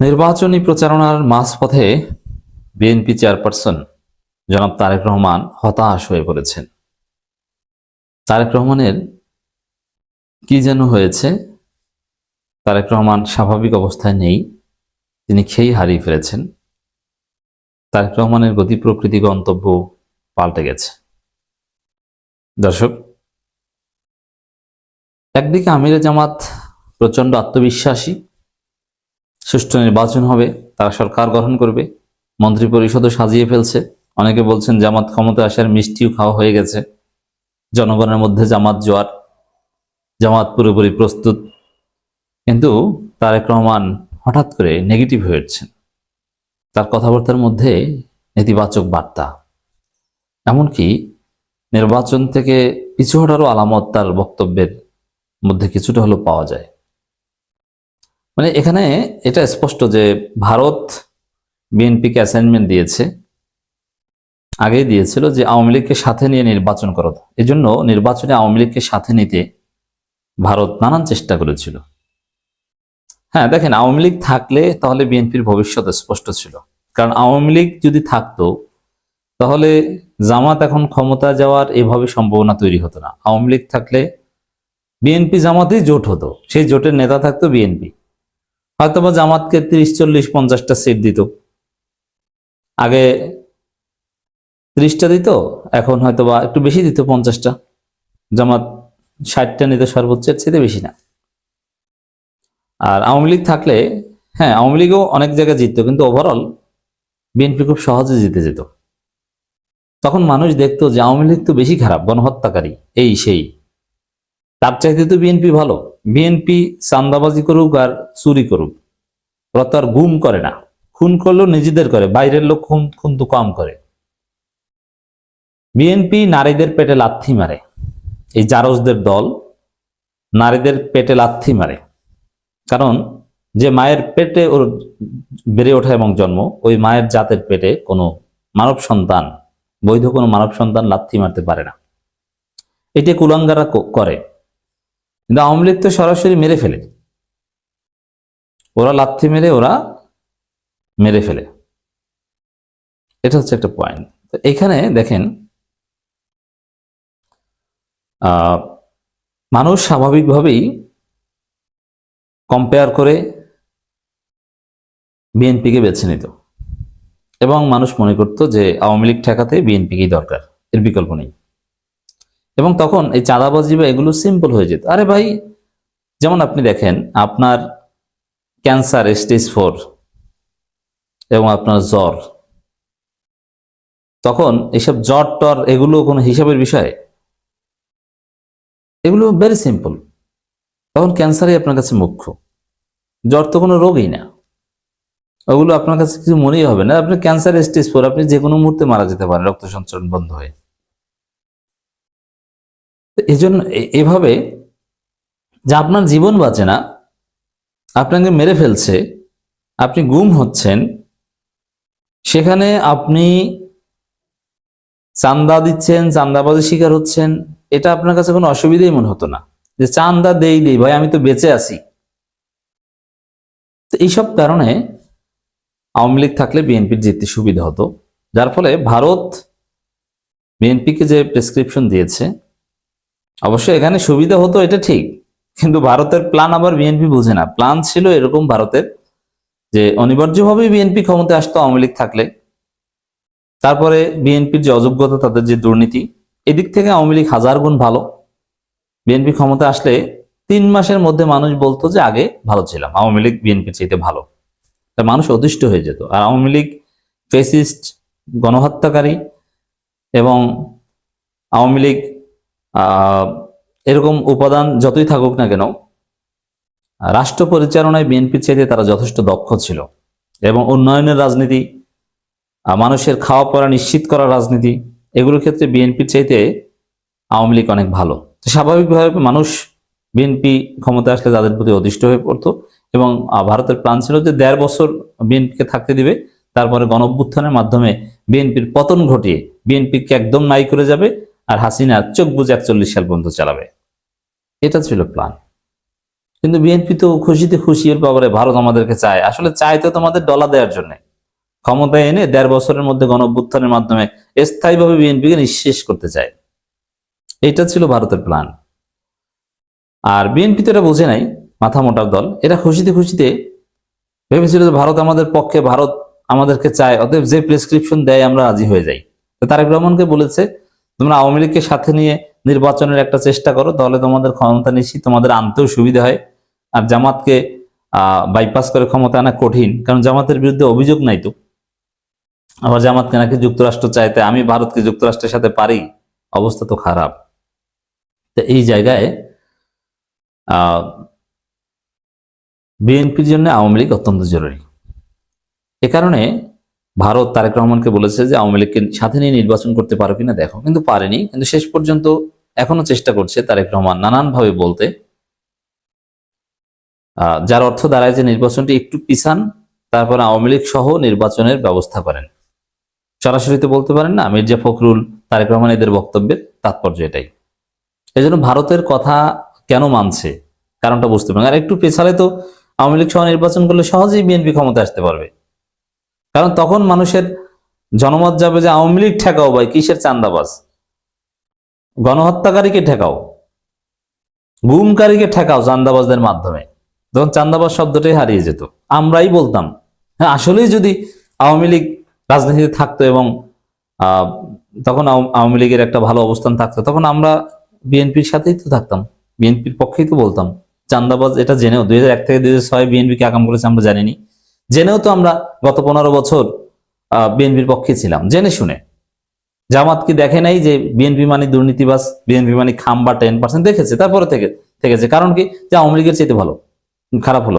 নির্বাচনী প্রচারণার মাঝপথে বিএনপি চেয়ারপারসন জনাব তারেক রহমান হতাশ হয়ে পড়েছেন। তারেক রহমানের কি যেন হয়েছে, তারেক রহমান স্বাভাবিক অবস্থায় নেই, তিনি খেই হারিয়ে ফেলেছেন। তারেক রহমানের গতি প্রকৃতি গন্তব্য পাল্টে গেছে। দর্শক, একদিকে আমিরে জামাত প্রচন্ড আত্মবিশ্বাসী, সুষ্ঠু নির্বাচন হবে, তারা সরকার গঠন করবে, মন্ত্রী পরিষদও সাজিয়ে ফেলছে। অনেকে বলছেন জামাত ক্ষমতা আসার মিষ্টিও খাওয়া হয়ে গেছে, জনগণের মধ্যে জামাত জোয়ার, জামাত পুরোপুরি প্রস্তুত। কিন্তু তারেক রহমান হঠাৎ করে নেগেটিভ হয়ে উঠছেন, তার কথাবার্তার মধ্যে নেতিবাচক বার্তা, এমনকি নির্বাচন থেকে পিছু হটারও আলামত তার বক্তব্যের মধ্যে কিছুটা হলেও পাওয়া যায়। মানে এখানে এটা স্পষ্ট যে ভারত বিএনপিকে অ্যাসাইনমেন্ট দিয়েছে, আগেই দিয়েছিল যে আওয়ামী লীগকে সাথে নিয়ে নির্বাচন করো। এজন্য নির্বাচনে আওয়ামী লীগকে সাথে নিতে ভারত নানান চেষ্টা করেছিল। হ্যাঁ, দেখেন, আওয়ামী লীগ থাকলে তাহলে বিএনপির ভবিষ্যৎ স্পষ্ট ছিল, কারণ আওয়ামী লীগ যদি থাকতো তাহলে জামাত এখন ক্ষমতা যাওয়ার এভাবে সম্ভাবনা তৈরি হতো না। আওয়ামী লীগ থাকলে বিএনপি জামাতেই জোট হতো, সেই জোটের নেতা থাকতো বিএনপি, হয়তোবা জামাতকে 30, 40, 50টা সিট দিত। আগে 30টা দিত, এখন হয়তোবা একটু বেশি দিত, 50টা। জামাত 60টা নিত সর্বোচ্চ, এর চেয়ে বেশি না। আর আওয়ামী লীগ থাকলে, হ্যাঁ, আওয়ামী লীগও অনেক জায়গায় জিততো, কিন্তু ওভারঅল বিএনপি খুব সহজে জিতে যেত। তখন মানুষ দেখতো যে আওয়ামী লীগ তো বেশি খারাপ, গণহত্যাকারী, এই সেই, তার চাইতে তো বিএনপি ভালো। বিএনপি চাঁদাবাজি করুক আর চুরি করুক, ওরা তো আর গুম করে না, খুন করলেও নিজেদের করে, বাইরের লোক খুন তো কম করে। বিএনপি নারীদের পেটে লাথি মারে, এই জারজদের দল নারীদের পেটে লাথি মারে, কারণ যে মায়ের পেটে ওর বেড়ে ওঠা এবং জন্ম, ওই মায়ের জাতের পেটে কোনো মানব সন্তান, বৈধ কোনো মানব সন্তান লাথি মারতে পারে না। এটা কুলাঙ্গারা করে। কিন্তু আওয়ামী লীগ তো সরাসরি মেরে ফেলে, ওরা লাথি মেরে, ওরা মেরে ফেলে। এটা হচ্ছে একটা পয়েন্ট। তো এখানে দেখেন, মানুষ স্বাভাবিকভাবেই কম্পেয়ার করে বিএনপিকে বেছে নিত, এবং মানুষ মনে করত যে আওয়ামী লীগ ঠেকাতে বিএনপিকেই দরকার, এর বিকল্প নেই। এবং তখন এই চাঁদাবাজি বা এগুলো সিম্পল হয়ে যেত। আরে ভাই, যেমন আপনি দেখেন, আপনার ক্যান্সার স্টেজ 4 এবং আপনার জ্বর, তখন এইসব জ্বর টর এগুলো কোনো হিসাবের বিষয়? এগুলো ভেরি সিম্পল। তখন ক্যান্সারই আপনার কাছে মুখ্য, জ্বর তো কোনো রোগই না, ওগুলো আপনার কাছে কিছু মনেই হবে না। আপনি ক্যান্সার স্টেজ 4, আপনি যে কোনো মুহূর্তে মারা যেতে পারেন রক্ত সঞ্চালন বন্ধ হয়ে। এই জন্য এভাবে যে আপনার জীবন বাঁচে না, আপনাকে মেরে ফেলছে, আপনি গুম হচ্ছেন, সেখানে আপনি চান্দা দিচ্ছেন, চান্দাবাজি শিকার হচ্ছেন, এটা আপনার কাছে কোনো অসুবিধাই মনে হতো না, যে চান্দা দেই ভাই, আমি তো বেঁচে আছি। তো এইসব কারণে আওয়ামী লীগ থাকলে বিএনপির জিততে সুবিধা হতো, যার ফলে ভারত বিএনপিকে যে প্রেসক্রিপশন দিয়েছে, অবশ্যই এখানে সুবিধা হতো, এটা ঠিক, কিন্তু ভারতের প্ল্যান আবার বিএনপি বুঝে না। প্ল্যান ছিল এরকম ভারতের, যে অনিবার্যভাবেই বিএনপি ক্ষমতায় আসতো আওয়ামী লীগ থাকলে। তারপরে বিএনপির যে অযোগ্যতা, তাদের যে দুর্নীতি, এদিক থেকে আওয়ামী লীগ 1000 গুণ ভালো। বিএনপি ক্ষমতায় আসলে 3 মাসের মধ্যে মানুষ বলতো যে আগে ভালো ছিলাম, আওয়ামী লীগ বিএনপির চাইতে ভালো। মানুষ অতিষ্ঠ হয়ে যেত। আর আওয়ামী লীগ ফেসিস্ট, গণহত্যাকারী, এবং আওয়ামী লীগ এরকম উপাদান যতই থাকুক না কেন, রাষ্ট্র পরিচালনায় বিএনপির চাইতে তারা যথেষ্ট দক্ষ ছিল, এবং উন্নয়নের রাজনীতি, মানুষের খাওয়া পড়া নিশ্চিত করার রাজনীতি, এগুলোর ক্ষেত্রে বিএনপির চাইতে আওয়ামী লীগ অনেক ভালো। স্বাভাবিকভাবে মানুষ বিএনপি ক্ষমতা আসলে তাদের প্রতি অতিষ্ঠ হয়ে পড়তো, এবং ভারতের প্ল্যান ছিল যে 1.5 বছর বিএনপিকে থাকতে দিবে, তারপরে গণঅভ্যুত্থানের মাধ্যমে বিএনপির পতন ঘটিয়ে বিএনপিকে একদম নাই করে যাবে, আর হাসিনা চোখ বুজে 41 সাল পর্যন্ত চালাবে। এটা ছিল প্ল্যান। কিন্তু বিএনপি তো খুশিতে খুশি, এর ব্যাপারে ভারত আমাদেরকে চায়, আসলে চায় তো তোমাদের ডলা দেওয়ার জন্য, ক্ষমতায় এনে ১.৫ বছরের মধ্যে গণঅভ্যুত্থানের মাধ্যমে স্থায়ীভাবে বিএনপিকে নিঃশেষ করতে চায়। এটা ছিল ভারতের প্ল্যান। আর বিএনপি তো এটা বোঝে নাই, মাথা মোটার দল। এরা খুশিতে খুশিতে ভেবেছিল যে ভারত আমাদের পক্ষে, ভারত আমাদেরকে চায়, অতএব যে প্রেসক্রিপশন দেয় আমরা রাজি হয়ে যাই। তো তারেক রহমানকে বলেছে, তোমরা আওয়ামী লীগকে সাথে নিয়ে নির্বাচনের একটা চেষ্টা করো, তাহলে তোমাদের ক্ষমতা নিশ্চিত, তোমাদের আনতেও সুবিধা হয়। আর জামাতকে বাইপাস করে ক্ষমতা আনা কঠিন, কারণ জামাতের বিরুদ্ধে অভিযোগ নাই তো। আবার জামাতকে নাকি যুক্তরাষ্ট্র চাইতে, আমি ভারতকে যুক্তরাষ্ট্রের সাথে পারি, অবস্থা তো খারাপ। তো এই জায়গায় বিএনপির জন্য আওয়ামী লীগ অত্যন্ত জরুরি। এ কারণে ভারত তারেক রহমানকে বলেছে যে আওয়ামী লীগকে সাথে নিয়ে নির্বাচন করতে পারো কিনা দেখো, কিন্তু পারেনি। কিন্তু শেষ পর্যন্ত এখনো চেষ্টা করছে তারেক রহমান নানানভাবে বলতে, যার অর্থ দাঁড়ায় যে নির্বাচনটি একটু পিছান, তারপর আওয়ামী লীগ সহ নির্বাচনের ব্যবস্থা করেন। সরাসরি তো বলতে পারেন না। মির্জা ফখরুল, তারেক রহমান, এদের বক্তব্যের তাৎপর্য এটাই। এই জন্য ভারতের কথা কেন মানছে, কারণটা বুঝতে পারেন। আর একটু পেছালে তো আওয়ামী লীগ সহ নির্বাচন করলে সহজেই বিএনপি ক্ষমতা আসতে পারবে, কারণ তখন মানুষের জনমত যাবে যে আওয়ামী লীগ ঠেকাও ভাই, কিসের চান্দাবাজ, গণহত্যাকারীকে ঠেকাও, গুমকারীকে ঠেকাও চান্দাবাজদের মাধ্যমে। তখন চান্দাবাজ শব্দটাই হারিয়ে যেত। আমরাই বলতাম, হ্যাঁ আসলেই যদি আওয়ামী লীগ রাজনীতিতে থাকতো এবং তখন আওয়ামী লীগের একটা ভালো অবস্থান থাকতো, তখন আমরা বিএনপির সাথেই তো থাকতাম, বিএনপির পক্ষেই তো বলতাম। চান্দাবাজ এটা জেনেও 2001 থেকে 2006 বিএনপি কে আকাম করেছে আমরা জানিনি, জেনেও তো আমরা গত 15 বছর বিএনপির পক্ষে ছিলাম, জেনে শুনে। জামাত কি দেখে নাই যে বিএনপি মানে দুর্নীতিবাজ, বিএনপি মানে খাম্বা 10% দেখেছে, তারপরে থেকেছে। কারণ কি, যে আওয়ামী লীগের চাইতে ভালো, খারাপ হলো।